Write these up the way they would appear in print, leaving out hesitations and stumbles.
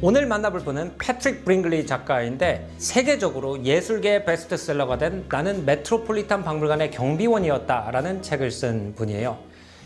오늘 만나볼 분은 패트릭 브링리 작가인데 세계적으로 예술계의 베스트셀러가 된 나는 메트로폴리탄 박물관의 경비원이었다 라는 책을 쓴 분이에요.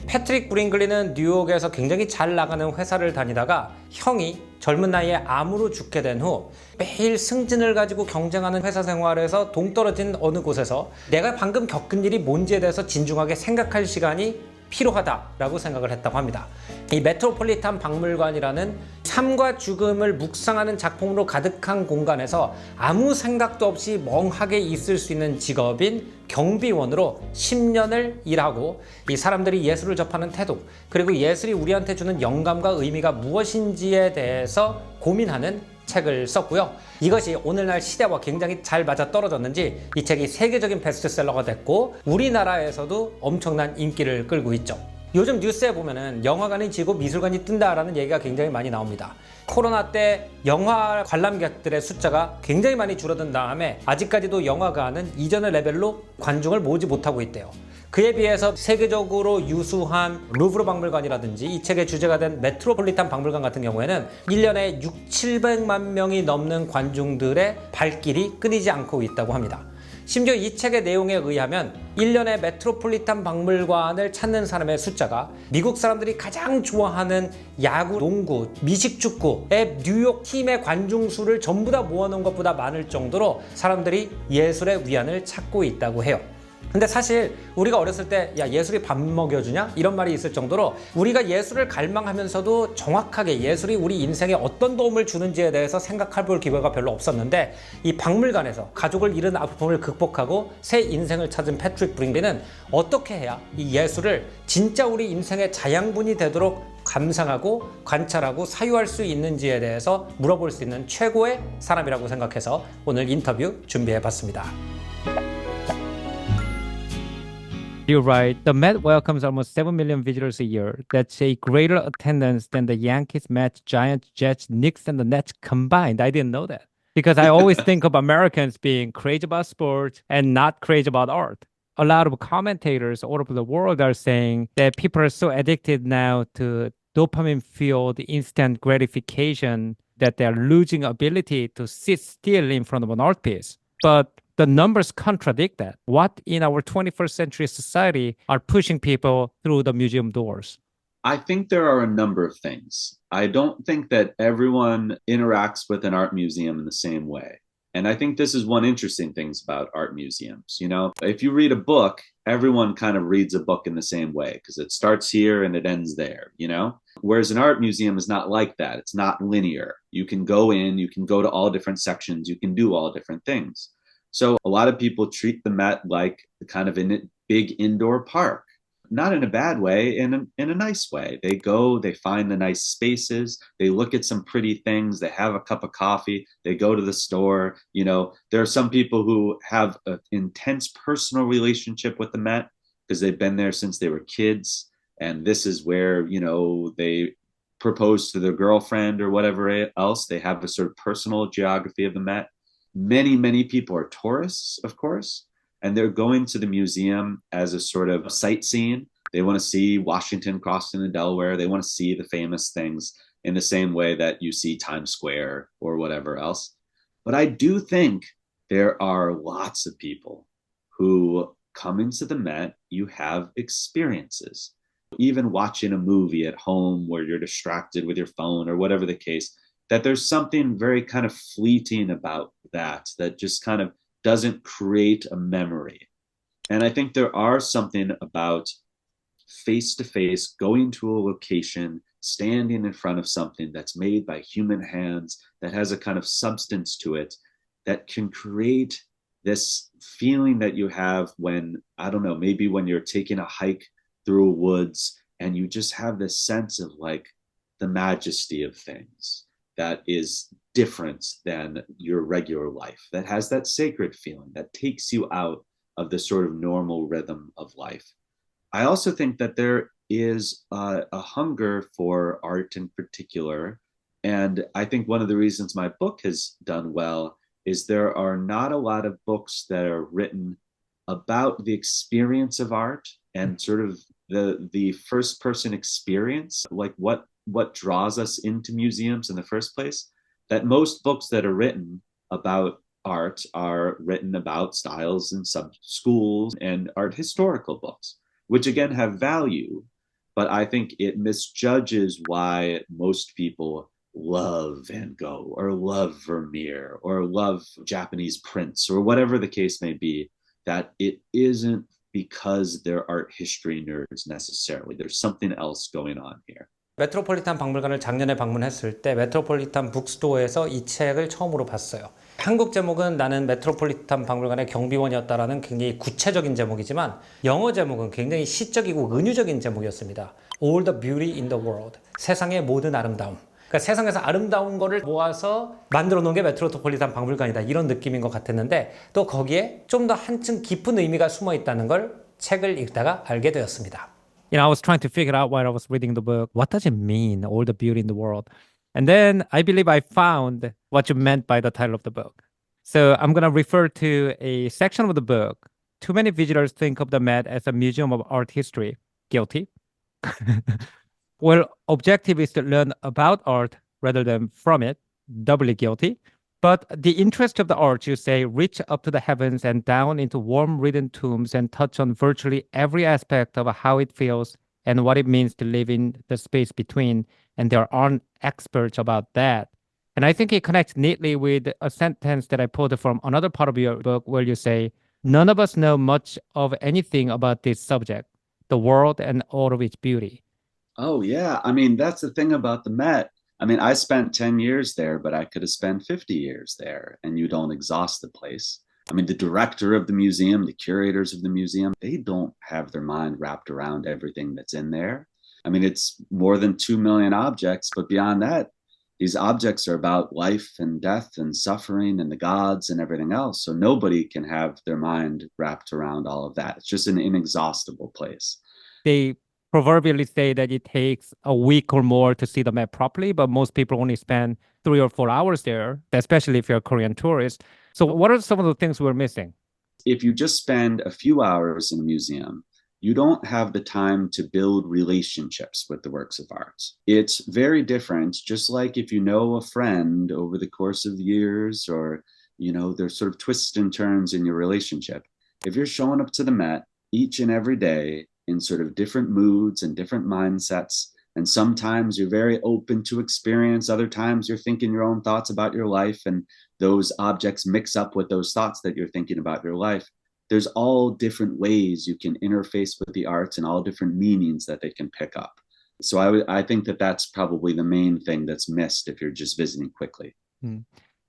패트릭 브링리는 뉴욕에서 굉장히 잘 나가는 회사를 다니다가 형이 젊은 나이에 암으로 죽게 된 후 매일 승진을 가지고 경쟁하는 회사 생활에서 동떨어진 어느 곳에서 내가 방금 겪은 일이 뭔지에 대해서 진중하게 생각할 시간이 필요하다라고 생각을 했다고 합니다. 이 메트로폴리탄 박물관이라는 삶과 죽음을 묵상하는 작품으로 가득한 공간에서 아무 생각도 없이 멍하게 있을 수 있는 직업인 경비원으로 10년을 일하고 이 사람들이 예술을 접하는 태도, 그리고 예술이 우리한테 주는 영감과 의미가 무엇인지에 대해서 고민하는 책을 썼고요. 이것이 오늘날 시대와 굉장히 잘 맞아떨어졌는지 이 책이 세계적인 베스트셀러가 됐고 우리나라에서도 엄청난 인기를 끌고 있죠. 요즘 뉴스에 보면은 영화관이 지고 미술관이 뜬다라는 얘기가 굉장히 많이 나옵니다. 코로나 때 영화 관람객들의 숫자가 굉장히 많이 줄어든 다음에 아직까지도 영화관은 이전의 레벨로 관중을 모으지 못하고 있대요. 그에 비해서 세계적으로 유수한 루브르 박물관이라든지 이 책의 주제가 된 메트로폴리탄 박물관 같은 경우에는 1년에 700만 명이 넘는 관중들의 발길이 끊이지 않고 있다고 합니다. 심지어 이 책의 내용에 의하면 1년에 메트로폴리탄 박물관을 찾는 사람의 숫자가 미국 사람들이 가장 좋아하는 야구, 농구, 미식축구의 뉴욕 팀의 관중 수를 전부 다 모아놓은 것보다 많을 정도로 사람들이 예술의 위안을 찾고 있다고 해요. 근데 사실 우리가 어렸을 때 야 예술이 밥 먹여주냐? 이런 말이 있을 정도로 우리가 예술을 갈망하면서도 정확하게 예술이 우리 인생에 어떤 도움을 주는지에 대해서 생각해 볼 기회가 별로 없었는데 이 박물관에서 가족을 잃은 아픔을 극복하고 새 인생을 찾은 패트릭 브링리는 어떻게 해야 이 예술을 진짜 우리 인생의 자양분이 되도록 감상하고 관찰하고 사유할 수 있는지에 대해서 물어볼 수 있는 최고의 사람이라고 생각해서 오늘 인터뷰 준비해봤습니다. You're right. The Met welcomes almost 7 million visitors a year. That's a greater attendance than the Yankees, Mets, Giants, Jets, Knicks, and the Nets combined. I didn't know that. Because I always think of Americans being crazy about sports and not crazy about art. A lot of commentators all over the world are saying that people are so addicted now to dopamine-fueled instant gratification that they're losing ability to sit still in front of an art piece. But the numbers contradict that. What in our 21st century society are pushing people through the museum doors? I think there are a number of things. I don't think that everyone interacts with an art museum in the same way. And I think this is one interesting thing about art museums. You know, if you read a book, everyone kind of reads a book in the same way because it starts here and it ends there, you know? Whereas an art museum is not like that. It's not linear. You can go in, you can go to all different sections, you can do all different things. So a lot of people treat the Met like kind of a big indoor park, not in a bad way, in a nice way. They go, they find the nice spaces, they look at some pretty things, they have a cup of coffee, they go to the store. You know, there are some people who have an intense personal relationship with the Met because they've been there since they were kids. And this is where, you know, they propose to their girlfriend or whatever else. They have a sort of personal geography of the Met. Many people are tourists, of course, and they're going to the museum as a sort of sightseeing. They want to see Washington crossing the Delaware. They want to see the famous things in the same way that you see Times Square or whatever else. But I do think there are lots of people who come into the Met, you have experiences. Even watching a movie at home where you're distracted with your phone or whatever the case, that there's something very kind of fleeting about that just kind of doesn't create a memory. And I think there are something about face-to-face going to a location, standing in front of something that's made by human hands, that has a kind of substance to it, that can create this feeling that you have when, I don't know, maybe when you're taking a hike through woods and you just have this sense of like the majesty of things that is different than your regular life, that has that sacred feeling, that takes you out of the sort of normal rhythm of life. I also think that there is a hunger for art in particular. And I think one of the reasons my book has done well is there are not a lot of books that are written about the experience of art and sort of the first person experience, like what draws us into museums in the first place. that most books that are written about art are written about styles in sub schools and art historical books, which again have value, but I think it misjudges why most people love Van Gogh or love Vermeer or love Japanese prints or whatever the case may be, that it isn't because they're art history nerds necessarily. There's something else going on here. 메트로폴리탄 박물관을 작년에 방문했을 때 메트로폴리탄 북스토어에서 이 책을 처음으로 봤어요. 한국 제목은 나는 메트로폴리탄 박물관의 경비원이었다라는 굉장히 구체적인 제목이지만 영어 제목은 굉장히 시적이고 은유적인 제목이었습니다. All the beauty in the world. 세상의 모든 아름다움. 그러니까 세상에서 아름다운 거를 모아서 만들어 놓은 게 메트로폴리탄 박물관이다. 이런 느낌인 것 같았는데 또 거기에 좀 더 한층 깊은 의미가 숨어 있다는 걸 책을 읽다가 알게 되었습니다. I was trying to figure out while I was reading the book, what does it mean, all the beauty in the world? And then I believe I found what you meant by the title of the book. So I'm going to refer to a section of the book. Too many visitors think of the Met as a museum of art history. Guilty. Well, objective is to learn about art rather than from it. Doubly guilty. But the interest of the arts, you say, reach up to the heavens and down into warm written tombs and touch on virtually every aspect of how it feels and what it means to live in the space between. And there aren't experts about that. And I think it connects neatly with a sentence that I pulled from another part of your book where you say, none of us know much of anything about this subject, the world and all of its beauty. Oh, yeah. I mean, that's the thing about the Met. I mean, I spent 10 years there, but I could have spent 50 years there, and you don't exhaust the place. I mean, the director of the museum, the curators of the museum, they don't have their mind wrapped around everything that's in there. I mean, it's more than 2 million objects, but beyond that, these objects are about life and death and suffering and the gods and everything else. So nobody can have their mind wrapped around all of that. It's just an inexhaustible place. They proverbially say that it takes a week or more to see the Met properly, but most people only spend 3 or 4 hours there, especially if you're a Korean tourist. So what are some of the things we're missing? If you just spend a few hours in a museum, you don't have the time to build relationships with the works of art. It's very different, just like if you know a friend over the course of years or, there's sort of twists and turns in your relationship. If you're showing up to the Met each and every day in sort of different moods and different mindsets, and sometimes you're very open to experience, other times you're thinking your own thoughts about your life, and those objects mix up with those thoughts that you're thinking about your life. There's all different ways you can interface with the arts and all different meanings that they can pick up. So I think that that's probably the main thing that's missed if you're just visiting quickly.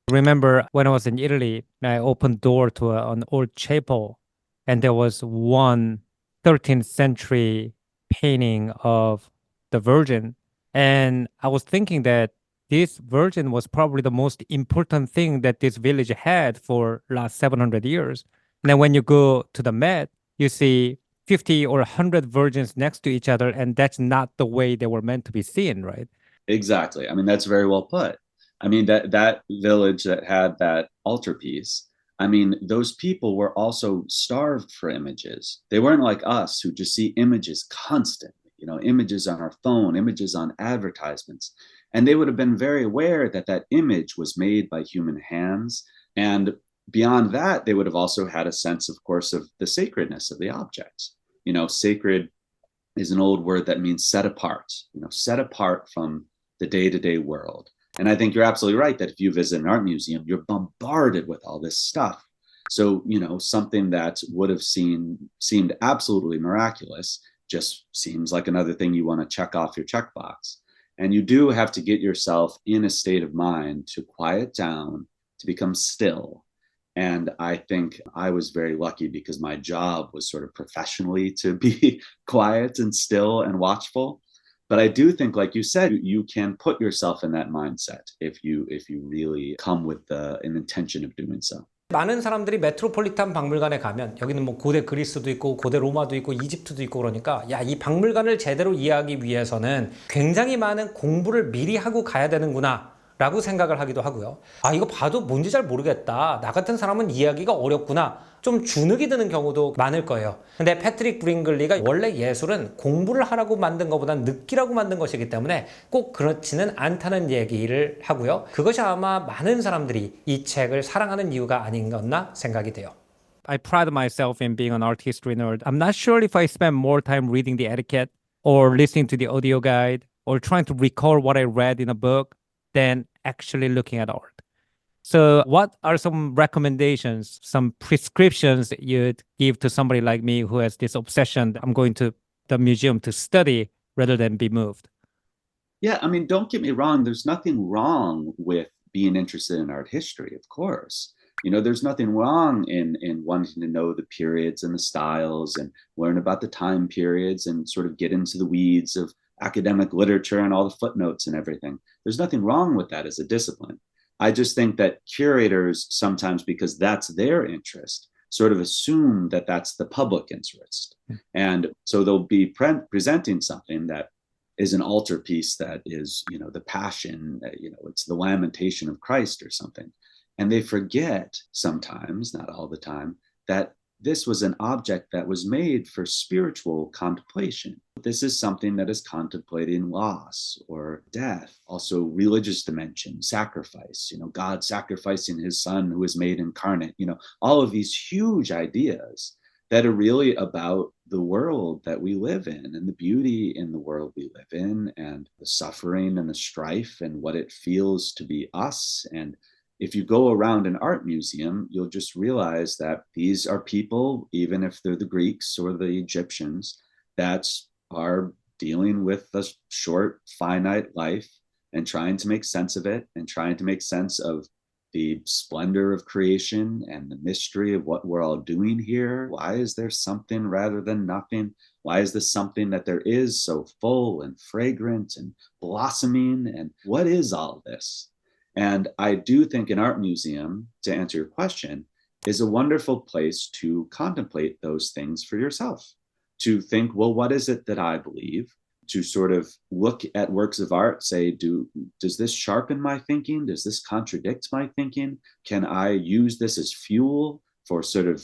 Remember when I was in Italy, I opened door to an old chapel, and there was one 13th century painting of the Virgin. And I was thinking that this Virgin was probably the most important thing that this village had for last 700 years. And then when you go to the Met, you see 50 or 100 virgins next to each other, and that's not the way they were meant to be seen, right? Exactly. I mean, that's very well put. I mean, that village that had that altarpiece, I mean, those people were also starved for images. They weren't like us who just see images constantly, images on our phone, images on advertisements. And they would have been very aware that that image was made by human hands. And beyond that, they would have also had a sense, of course, of the sacredness of the objects. Sacred is an old word that means set apart, set apart from the day-to-day world. And I think you're absolutely right that if you visit an art museum, you're bombarded with all this stuff. So, something that would have seemed absolutely miraculous just seems like another thing you want to check off your checkbox. And you do have to get yourself in a state of mind to quiet down, to become still. And I think I was very lucky because my job was sort of professionally to be quiet and still and watchful. But I do think, like you said, you can put yourself in that mindset if you really come with an intention of doing so. 많은 사람들이 메트로폴리탄 박물관에 가면 여기는 뭐 고대 그리스도 있고 고대 로마도 있고 이집트도 있고 그러니까 이 박물관을 제대로 이해하기 위해서는 굉장히 많은 공부를 미리 하고 가야 되는구나 라고 생각을 하기도 하고요. 아, 이거 봐도 뭔지 잘 모르겠다. 나 같은 사람은 이해하기가 어렵구나. 좀 주눅이 드는 경우도 많을 거예요. 근데 패트릭 브링글리가 원래 예술은 공부를 하라고 만든 것보다는 느끼라고 만든 것이기 때문에 꼭 그렇지는 않다는 얘기를 하고요. 그것이 아마 많은 사람들이 이 책을 사랑하는 이유가 아닌가 생각이 돼요. I pride myself in being an art history nerd. I'm not sure if I spend more time reading the etiquette or listening to the audio guide or trying to recall what I read in a book than actually looking at art. So, what are some recommendations, some prescriptions you'd give to somebody like me who has this obsession? I'm going to the museum to study rather than be moved. Yeah, I mean, don't get me wrong. There's nothing wrong with being interested in art history, of course. There's nothing wrong in wanting to know the periods and the styles and learn about the time periods and sort of get into the weeds of academic literature and all the footnotes and everything. There's nothing wrong with that as a discipline. I just think that curators sometimes, because that's their interest, sort of assume that that's the public interest. And so they'll be presenting something that is an altarpiece that is, the passion, it's the lamentation of Christ or something. And they forget sometimes, not all the time, that this was an object that was made for spiritual contemplation. This is something that is contemplating loss or death, also religious dimension, sacrifice, God sacrificing his son who was made incarnate, all of these huge ideas that are really about the world that we live in and the beauty in the world we live in and the suffering and the strife and what it feels to be us. And if you go around an art museum, you'll just realize that these are people, even if they're the Greeks or the Egyptians, that are dealing with a short, finite life and trying to make sense of it and trying to make sense of the splendor of creation and the mystery of what we're all doing here. Why is there something rather than nothing? Why is this something that there is so full and fragrant and blossoming? And what is all this? And I do think an art museum, to answer your question, is a wonderful place to contemplate those things for yourself, to think, well, what is it that I believe? To sort of look at works of art, say, does this sharpen my thinking? Does this contradict my thinking? Can I use this as fuel for sort of,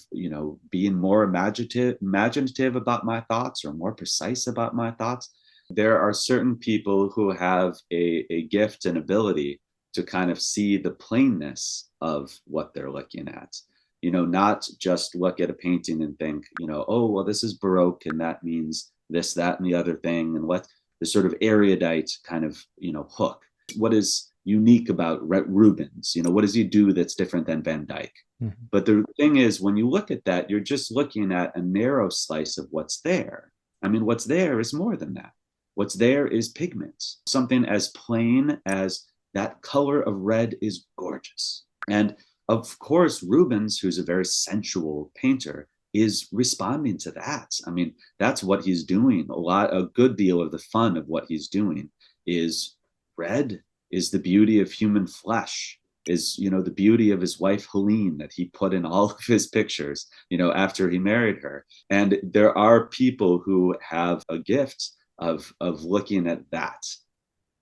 being more imaginative about my thoughts or more precise about my thoughts? There are certain people who have a gift and ability to kind of see the plainness of what they're looking at. Not just look at a painting and think, oh, well, this is Baroque and that means this, that, and the other thing, and let the sort of erudite kind of, hook. What is unique about Rubens? What does he do that's different than Van Dyck? Mm-hmm. But the thing is, when you look at that, you're just looking at a narrow slice of what's there. I mean, what's there is more than that. What's there is pigments. Something as plain as that color of red is gorgeous. And of course, Rubens, who's a very sensual painter, is responding to that. I mean, that's what he's doing. A good deal of the fun of what he's doing is red, is the beauty of human flesh, is, the beauty of his wife, Helene, that he put in all of his pictures, after he married her. And there are people who have a gift of looking at that.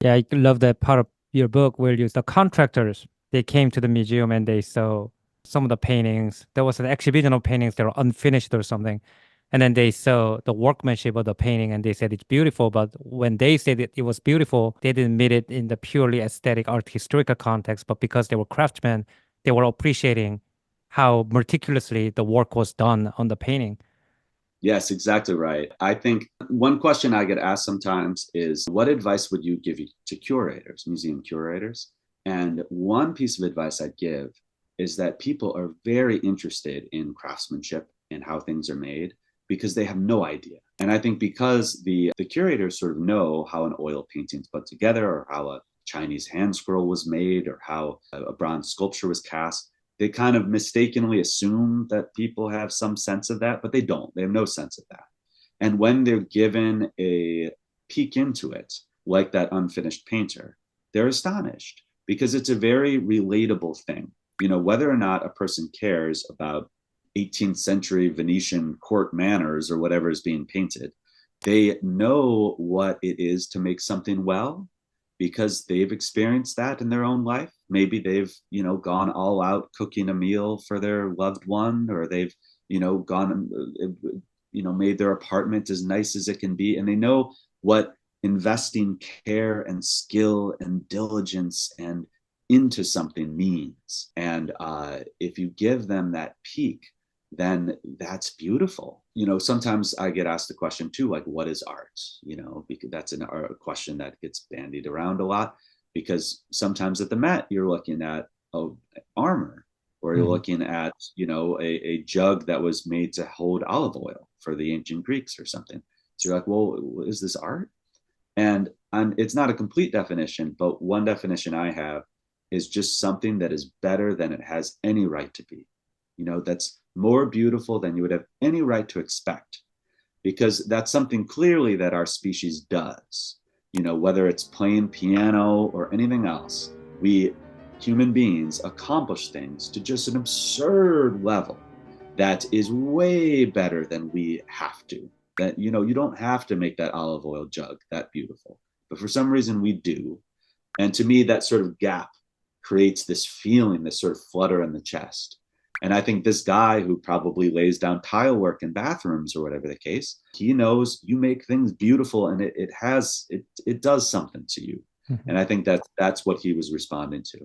Yeah, I love that part of your book where the contractors, they came to the museum and they saw some of the paintings. There was an exhibition of paintings that were unfinished or something. And then they saw the workmanship of the painting and they said it's beautiful. But when they said it was beautiful, they didn't mean it in the purely aesthetic art historical context. But because they were craftsmen, they were appreciating how meticulously the work was done on the painting. Yes, exactly right. I think one question I get asked sometimes is, what advice would you give to curators, museum curators? And one piece of advice I'd give is that people are very interested in craftsmanship and how things are made because they have no idea. And I think because the curators sort of know how an oil painting's put together or how a Chinese hand scroll was made or how a bronze sculpture was cast, they kind of mistakenly assume that people have some sense of that, but they don't. They have no sense of that. And when they're given a peek into it, like that unfinished painter, they're astonished because it's a very relatable thing. Whether or not a person cares about 18th century Venetian court manners or whatever is being painted, they know what it is to make something well. because they've experienced that in their own life. Maybe they've, gone all out cooking a meal for their loved one, or they've, gone, made their apartment as nice as it can be. And they know what investing care and skill and diligence and into something means. And if you give them that peek, then that's beautiful. Sometimes I get asked the question too, like, what is art? Because that's a question that gets bandied around a lot, because sometimes at the Met, you're looking at armor, or you're looking at, a jug that was made to hold olive oil for the ancient Greeks or something. So you're like, well, is this art? And it's not a complete definition, but one definition I have is just something that is better than it has any right to be. That's more beautiful than you would have any right to expect, because that's something clearly that our species does. Whether it's playing piano or anything else, we human beings accomplish things to just an absurd level that is way better than we have to. That, you don't have to make that olive oil jug that beautiful, but for some reason we do. And to me, that sort of gap creates this feeling, this sort of flutter in the chest. And I think this guy who probably lays down tile work in bathrooms or whatever the case, he knows you make things beautiful, and it does something to you. And I think that's what he was responding to.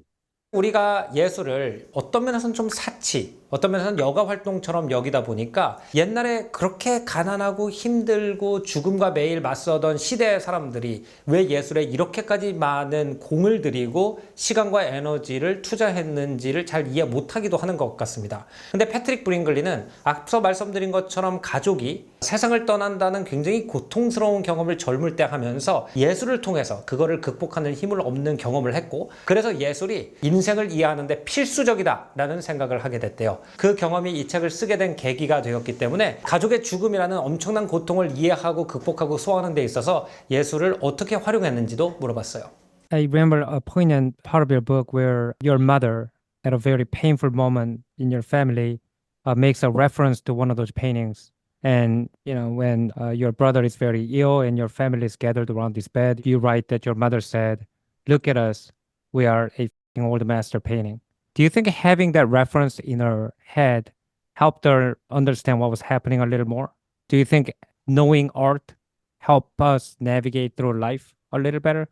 우리가 예술을 어떤 면에서는 좀 사치, 어떤 면에서는 여가 활동처럼 여기다 보니까 옛날에 그렇게 가난하고 힘들고 죽음과 매일 맞서던 시대의 사람들이 왜 예술에 이렇게까지 많은 공을 들이고 시간과 에너지를 투자했는지를 잘 이해 못하기도 하는 것 같습니다. 근데 패트릭 브링글리는 앞서 말씀드린 것처럼 가족이 세상을 떠난다는 굉장히 고통스러운 경험을 젊을 때 하면서 예술을 통해서 그거를 극복하는 힘을 얻는 경험을 했고, 그래서 예술이 인생을 이해하는데 필수적이다라는 생각을 하게 됐대요. 그 경험이 이 책을 쓰게 된 계기가 되었기 때문에 가족의 죽음이라는 엄청난 고통을 이해하고 극복하고 소화하는 데 있어서 예술을 어떻게 활용했는지도 물어봤어요. I remember a poignant part of your book where your mother, at a very painful moment in your family, makes a reference to one of those paintings. And, when your brother is very ill and your family is gathered around this bed, you write that your mother said, "Look at us. We are a old master painting." Do you think having that reference in her head helped her understand what was happening a little more? Do you think knowing art helped us navigate through life a little better?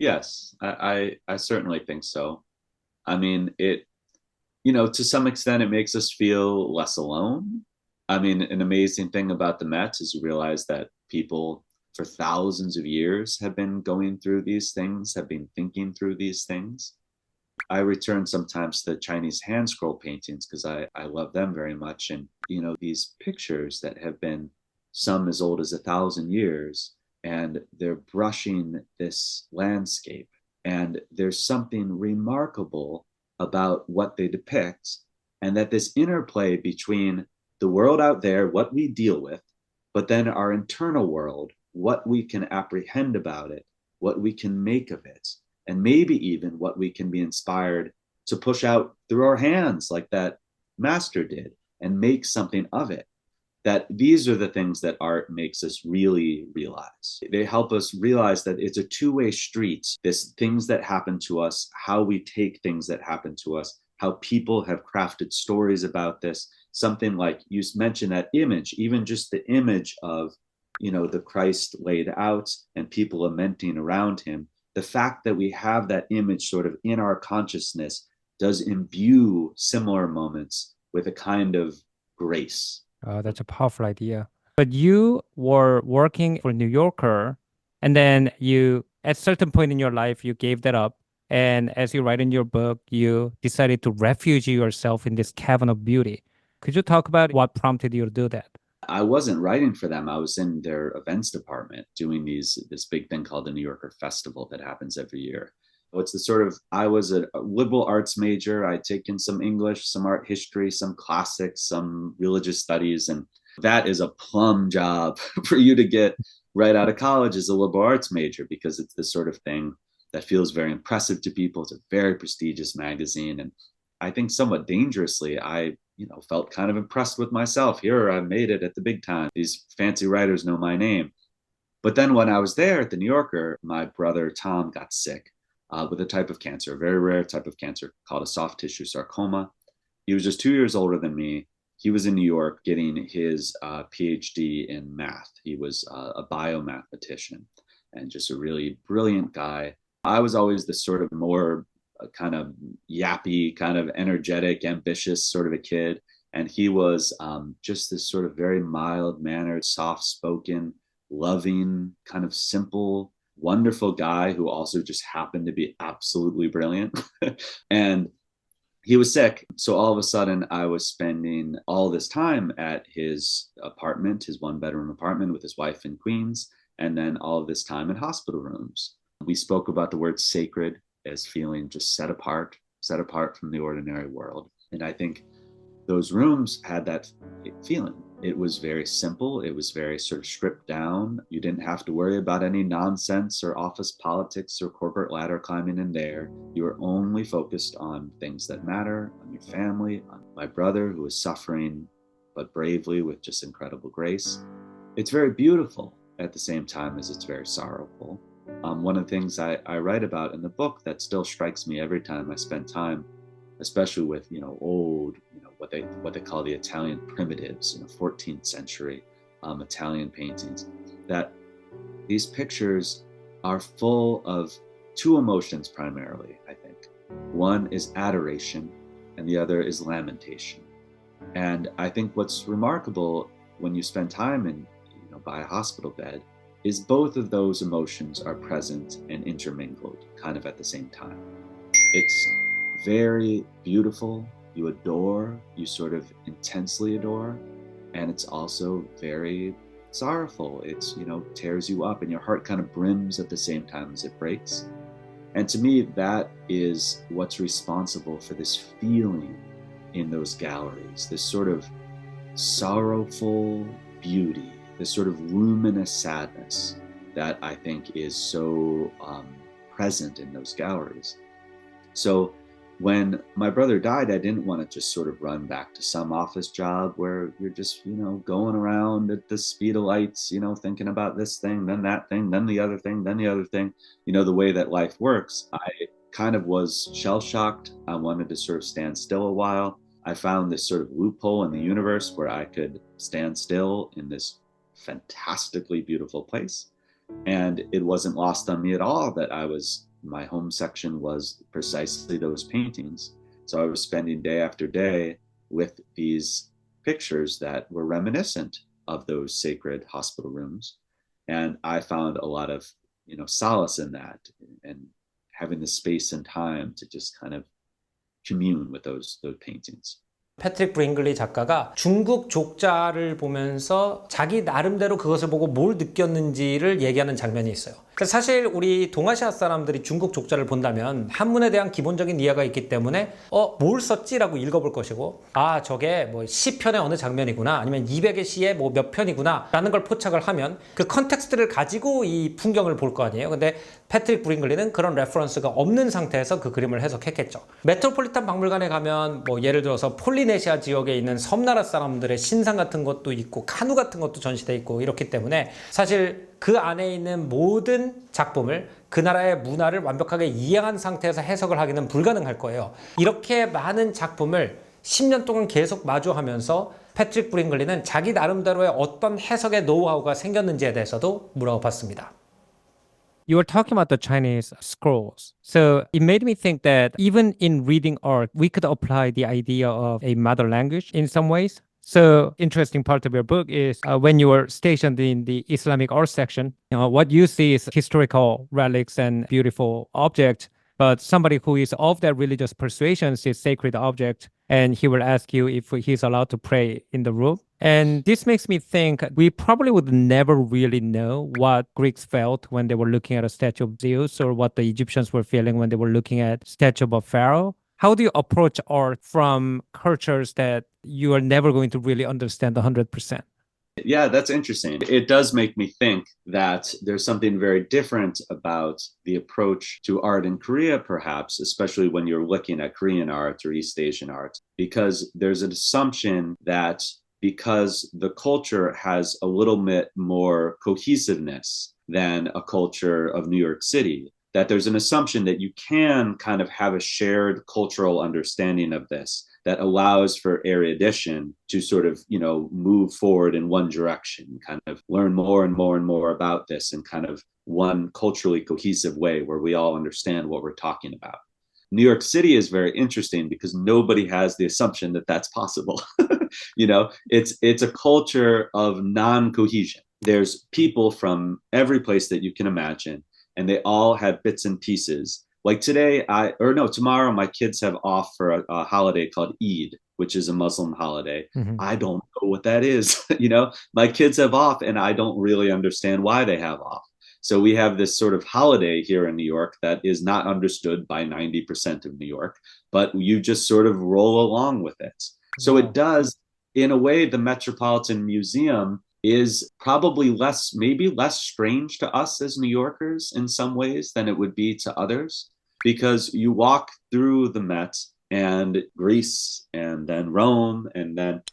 Yes, I certainly think so. I mean, to some extent, it makes us feel less alone. I mean, an amazing thing about the Met is you realize that people for thousands of years have been going through these things, have been thinking through these things. I return sometimes to the Chinese hand scroll paintings because I love them very much. And, these pictures that have been some as old as 1,000 years, and they're brushing this landscape. And there's something remarkable about what they depict, and that this interplay between the world out there, what we deal with, but then our internal world, what we can apprehend about it, what we can make of it, and maybe even what we can be inspired to push out through our hands like that master did and make something of it. That these are the things that art makes us really realize. They help us realize that it's a two-way street. This things that happen to us, how we take things that happen to us, how people have crafted stories about this. Something like you mentioned, that image, even just the image of, the Christ laid out and people lamenting around him. The fact that we have that image sort of in our consciousness does imbue similar moments with a kind of grace. That's a powerful idea. But you were working for New Yorker, and then at a certain point in your life, you gave that up. And as you write in your book, you decided to refuge yourself in this cavern of beauty. Could you talk about what prompted you to do that? I wasn't writing for them. I was in their events department doing this big thing called the New Yorker Festival that happens every year. It's I was a liberal arts major. I'd taken some English, some art history, some classics, some religious studies. And that is a plum job for you to get right out of college as a liberal arts major, because it's this sort of thing that feels very impressive to people. It's a very prestigious magazine. And I think somewhat dangerously, I felt kind of impressed with myself. Here, I made it at the big time. These fancy writers know my name. But then when I was there at the New Yorker, my brother Tom got sick with a type of cancer, a very rare type of cancer called a soft tissue sarcoma. He was just 2 years older than me. He was in New York getting his PhD in math. He was a biomathematician and just a really brilliant guy. I was always the sort of more kind of yappy, kind of energetic, ambitious sort of a kid. And he was just this sort of very mild-mannered, soft-spoken, loving, kind of simple, wonderful guy who also just happened to be absolutely brilliant. And he was sick. So all of a sudden, I was spending all this time at his apartment, his one-bedroom apartment with his wife in Queens, and then all of this time in hospital rooms. We spoke about the word sacred as feeling just set apart from the ordinary world. And I think those rooms had that feeling. It was very simple. It was very sort of stripped down. You didn't have to worry about any nonsense or office politics or corporate ladder climbing in there. You were only focused on things that matter, on your family, on my brother who was suffering, but bravely with just incredible grace. It's very beautiful at the same time as it's very sorrowful. One of the things I write about in the book that still strikes me every time I spend time, especially with old, what they call the Italian primitives, 14th century Italian paintings, that these pictures are full of two emotions primarily, I think. One is adoration and the other is lamentation. And I think what's remarkable when you spend time in by a hospital bed is both of those emotions are present and intermingled kind of at the same time. It's very beautiful. You adore, you sort of intensely adore, and it's also very sorrowful. It's, tears you up and your heart kind of brims at the same time as it breaks. And to me, that is what's responsible for this feeling in those galleries, this sort of sorrowful beauty, this sort of luminous sadness that I think is so present in those galleries. So when my brother died, I didn't want to just sort of run back to some office job where you're just, going around at the speed of lights, thinking about this thing, then that thing, then the other thing, then the other thing. The way that life works, I kind of was shell-shocked. I wanted to sort of stand still a while. I found this sort of loophole in the universe where I could stand still in this fantastically beautiful place. And it wasn't lost on me at all that my home section was precisely those paintings. So I was spending day after day with these pictures that were reminiscent of those sacred hospital rooms. And I found a lot of, solace in that and having the space and time to just kind of commune with those paintings. 패트릭 브링글리 작가가 중국 족자를 보면서 자기 나름대로 그것을 보고 뭘 느꼈는지를 얘기하는 장면이 있어요. 사실 우리 동아시아 사람들이 중국 족자를 본다면 한문에 대한 기본적인 이해가 있기 때문에 뭘 썼지라고 읽어볼 것이고 저게 뭐 시편의 어느 장면이구나 아니면 200의 시의 뭐 몇 편이구나 라는 걸 포착을 하면 그 컨텍스트를 가지고 이 풍경을 볼 거 아니에요. 근데 패트릭 브링글리는 그런 레퍼런스가 없는 상태에서 그 그림을 해석했겠죠. 메트로폴리탄 박물관에 가면 뭐 예를 들어서 폴리네시아 지역에 있는 섬나라 사람들의 신상 같은 것도 있고 카누 같은 것도 전시돼 있고 이렇기 때문에 사실 그 안에 있는 모든 작품을 그 나라의 문화를 완벽하게 이해한 상태에서 해석을 하기는 불가능할 거예요. 이렇게 많은 작품을 10년 동안 계속 마주하면서 패트릭 브링글리는 자기 나름대로의 어떤 해석의 노하우가 생겼는지에 대해서도 물어봤습니다. You were talking about the Chinese scrolls. So it made me think that even in reading art, we could apply the idea of a mother language in some ways. So interesting part of your book is when you were stationed in the Islamic art section, what you see is historical relics and beautiful objects. But somebody who is of that religious persuasion sees sacred object, and he will ask you if he's allowed to pray in the room. And this makes me think we probably would never really know what Greeks felt when they were looking at a statue of Zeus or what the Egyptians were feeling when they were looking at statue of a pharaoh. How do you approach art from cultures that you are never going to really understand 100%? Yeah, that's interesting. It does make me think that there's something very different about the approach to art in Korea, perhaps, especially when you're looking at Korean art or East Asian art, because there's an assumption that because the culture has a little bit more cohesiveness than a culture of New York City. That there's an assumption that you can kind of have a shared cultural understanding of this that allows for erudition to sort of, move forward in one direction, kind of learn more and more and more about this in kind of one culturally cohesive way where we all understand what we're talking about. New York City is very interesting because nobody has the assumption that that's possible. It's a culture of non-cohesion. There's people from every place that you can imagine, and they all have bits and pieces. Like tomorrow, my kids have off for a holiday called Eid, which is a Muslim holiday. Mhm. I don't know what that is. My kids have off, and I don't really understand why they have off. So we have this sort of holiday here in New York that is not understood by 90% of New York, but you just sort of roll along with it. So Wow. it does, in a way, the Metropolitan Museum is probably maybe less strange to us as New Yorkers in some ways than it would be to others, because you walk through the Met and Greece and then Rome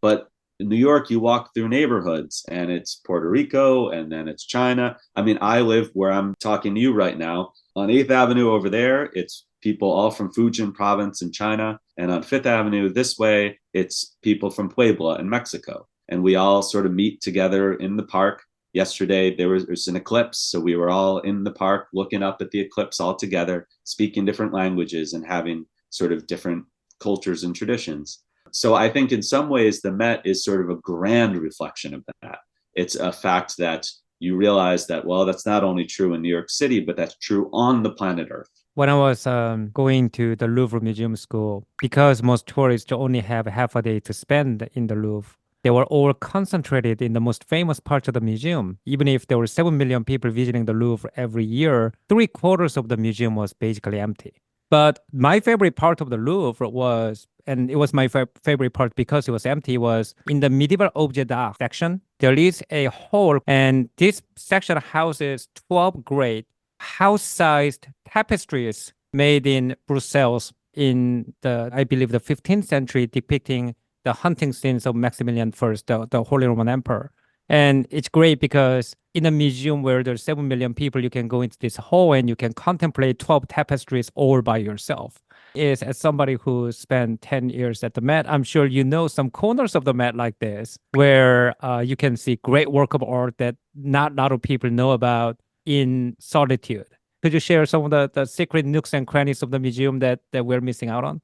but in New York, you walk through neighborhoods and it's Puerto Rico and then it's China. I mean, I live where I'm talking to you right now on 8th Avenue over there. It's people all from Fujian province in China. And on 5th Avenue this way, it's people from Puebla in Mexico. And we all sort of meet together in the park. Yesterday, there was an eclipse. So we were all in the park looking up at the eclipse all together, speaking different languages and having sort of different cultures and traditions. So I think in some ways the Met is sort of a grand reflection of that. It's a fact that you realize that, well, that's not only true in New York City, but that's true on the planet Earth. When I was going to the Louvre Museum School, because most tourists only have half a day to spend in the Louvre, they were all concentrated in the most famous parts of the museum. Even if there were 7 million people visiting the Louvre every year, 3/4 of the museum was basically empty. But my favorite part of the Louvre was, and it was my favorite part because it was empty, was in the medieval object d'art section. There is a hall, and this section houses 12 great house-sized tapestries made in Brussels in I believe, the 15th century, depicting the hunting scenes of Maximilian I, the Holy Roman Emperor. And it's great because in a museum where there's 7 million people, you can go into this hall and you can contemplate 12 tapestries all by yourself. As somebody who spent 10 years at the Met, I'm sure you know some corners of the Met like this, where you can see great work of art that not a lot of people know about in solitude. Could you share some of the secret nooks and crannies of the museum that we're missing out on?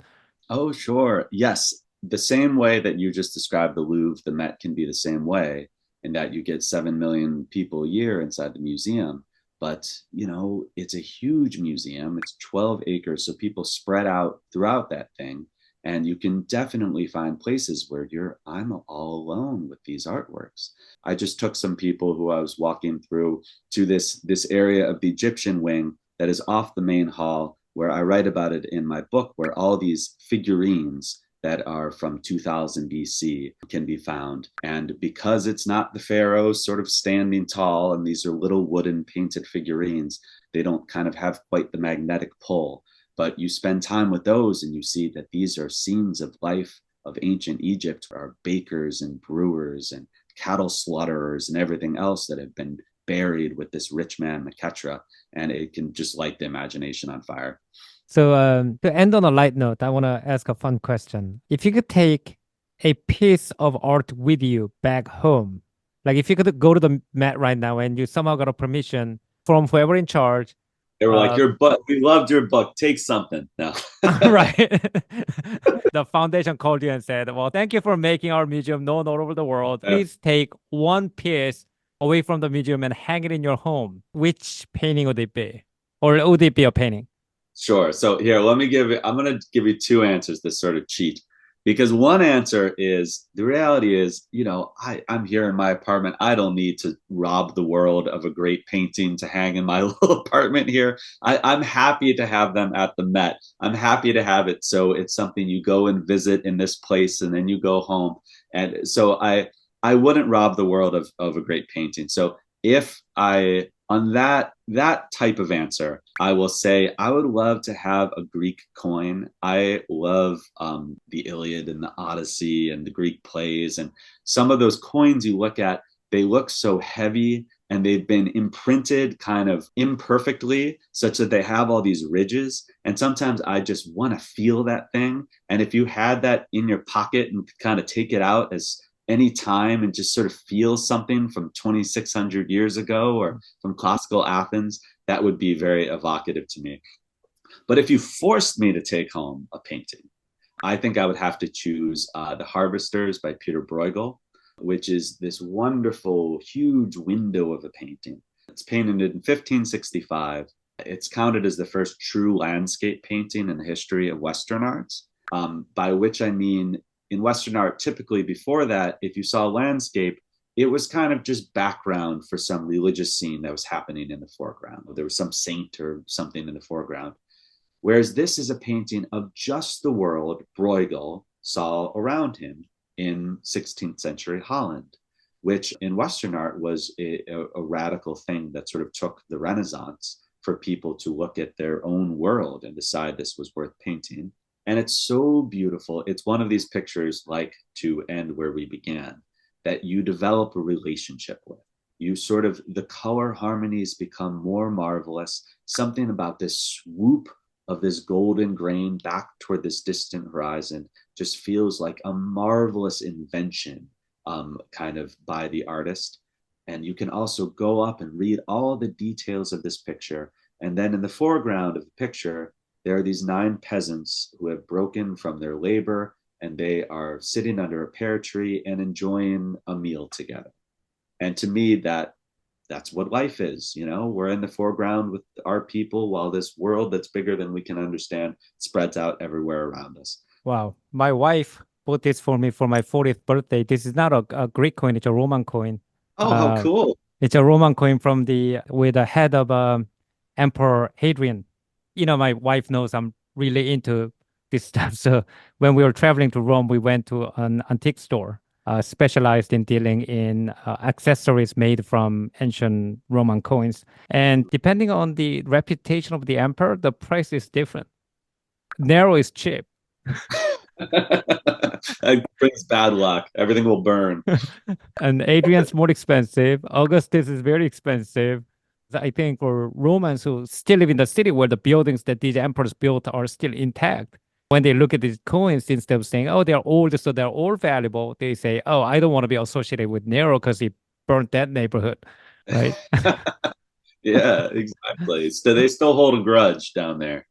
Oh, sure. Yes. The same way that you just described the Louvre, the Met can be the same way, in that you get 7 million people a year inside the museum. But, it's a huge museum. It's 12 acres. So people spread out throughout that thing. And you can definitely find places where I'm all alone with these artworks. I just took some people who I was walking through to this area of the Egyptian wing that is off the main hall, where I write about it in my book, where all these figurines that are from 2000 BC can be found. And because it's not the pharaohs sort of standing tall, and these are little wooden painted figurines, they don't kind of have quite the magnetic pull. But you spend time with those and you see that these are scenes of life of ancient Egypt, are bakers and brewers and cattle slaughterers and everything else that have been buried with this rich man, Meketra, and it can just light the imagination on fire. So to end on a light note, I want to ask a fun question. If you could take a piece of art with you back home, like if you could go to the Met right now and you somehow got a permission from whoever in charge. They were like, your book, we loved your book, take something. No. Right. The foundation called you and said, well, thank you for making our museum known all over the world. Please take one piece away from the museum and hang it in your home. Which painting would it be? Or would it be a painting? Sure. So here, I'm going to give you two answers that sort of cheat. Because one answer is, the reality is, I'm here in my apartment. I don't need to rob the world of a great painting to hang in my little apartment here. I'm happy to have them at the Met. I'm happy to have it. So it's something you go and visit in this place and then you go home. And so I wouldn't rob the world of a great painting. So on that type of answer, I will say I would love to have a Greek coin. I love the Iliad and the Odyssey and the Greek plays. And some of those coins you look at, they look so heavy and they've been imprinted kind of imperfectly such that they have all these ridges. And sometimes I just want to feel that thing. And if you had that in your pocket and could kind of take it out as any time and just sort of feel something from 2,600 years ago or from classical Athens, that would be very evocative to me. But if you forced me to take home a painting, I think I would have to choose The Harvesters by Peter Bruegel, which is this wonderful, huge window of a painting. It's painted in 1565. It's counted as the first true landscape painting in the history of Western arts, by which I mean in Western art, typically before that, if you saw landscape, it was kind of just background for some religious scene that was happening in the foreground. There was some saint or something in the foreground. Whereas this is a painting of just the world Bruegel saw around him in 16th century Holland, which in Western art was a radical thing that sort of took the Renaissance for people to look at their own world and decide this was worth painting. And it's so beautiful. It's one of these pictures, like To End Where We Began, that you develop a relationship with. You sort of, the color harmonies become more marvelous. Something about this swoop of this golden grain back toward this distant horizon just feels like a marvelous invention kind of by the artist. And you can also go up and read all the details of this picture. And then in the foreground of the picture, there are these 9 peasants who have broken from their labor, and they are sitting under a pear tree and enjoying a meal together. And to me, that's what life is. You know, we're in the foreground with our people while this world that's bigger than we can understand spreads out everywhere around us. Wow. My wife bought this for me for my 40th birthday. This is not a Greek coin, it's a Roman coin. Oh, how cool. It's a Roman coin with the head of Emperor Hadrian. You know, my wife knows I'm really into this stuff. So when we were traveling to Rome, we went to an antique store specialized in dealing in accessories made from ancient Roman coins. And depending on the reputation of the emperor, the price is different. Narrow is cheap. That brings bad luck. Everything will burn. And Adrian's more expensive. Augustus is very expensive. I think for Romans who still live in the city where the buildings that these emperors built are still intact, when they look at these coins, instead of saying, oh, they're old, so they're all valuable, they say, oh, I don't want to be associated with Nero because he burnt that neighborhood, right? Yeah, exactly. So they still hold a grudge down there.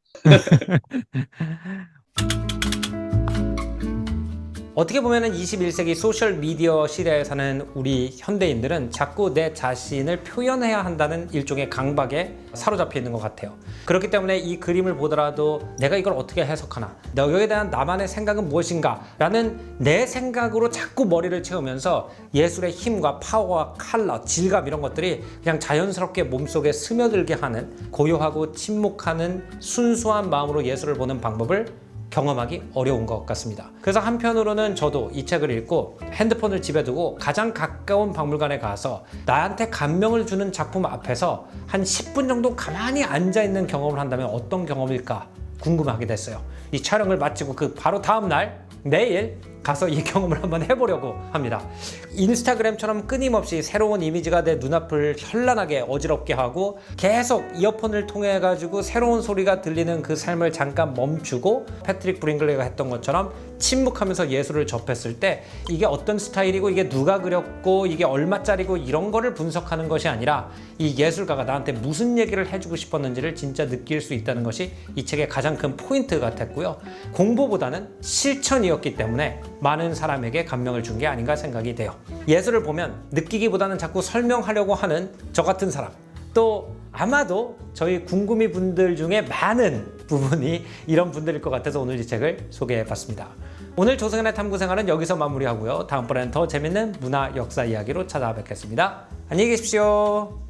어떻게 보면은 21세기 소셜미디어 시대에 사는 우리 현대인들은 자꾸 내 자신을 표현해야 한다는 일종의 강박에 사로잡혀 있는 것 같아요. 그렇기 때문에 이 그림을 보더라도 내가 이걸 어떻게 해석하나, 여기에 대한 나만의 생각은 무엇인가 라는 내 생각으로 자꾸 머리를 채우면서 예술의 힘과 파워와 컬러, 질감 이런 것들이 그냥 자연스럽게 몸속에 스며들게 하는, 고요하고 침묵하는 순수한 마음으로 예술을 보는 방법을 경험하기 어려운 것 같습니다. 그래서 한편으로는 저도 이 책을 읽고 핸드폰을 집에 두고 가장 가까운 박물관에 가서 나한테 감명을 주는 작품 앞에서 한 10분 정도 가만히 앉아있는 경험을 한다면 어떤 경험일까 궁금하게 됐어요. 이 촬영을 마치고 그 바로 다음 날 내일 가서 이 경험을 한번 해보려고 합니다. 인스타그램처럼 끊임없이 새로운 이미지가 내 눈앞을 현란하게 어지럽게 하고 계속 이어폰을 통해 가지고 새로운 소리가 들리는 그 삶을 잠깐 멈추고 패트릭 브링글리가 했던 것처럼 침묵하면서 예술을 접했을 때 이게 어떤 스타일이고 이게 누가 그렸고 이게 얼마짜리고 이런 거를 분석하는 것이 아니라 이 예술가가 나한테 무슨 얘기를 해주고 싶었는지를 진짜 느낄 수 있다는 것이 이 책의 가장 큰 포인트 같았고요. 공부보다는 실천이었기 때문에 많은 사람에게 감명을 준 게 아닌가 생각이 돼요. 예술을 보면 느끼기보다는 자꾸 설명하려고 하는 저 같은 사람, 또 아마도 저희 궁금이 분들 중에 많은 부분이 이런 분들일 것 같아서 오늘 이 책을 소개해봤습니다. 오늘 조승연의 탐구생활은 여기서 마무리하고요. 다음번에는 더 재밌는 문화 역사 이야기로 찾아뵙겠습니다. 안녕히 계십시오.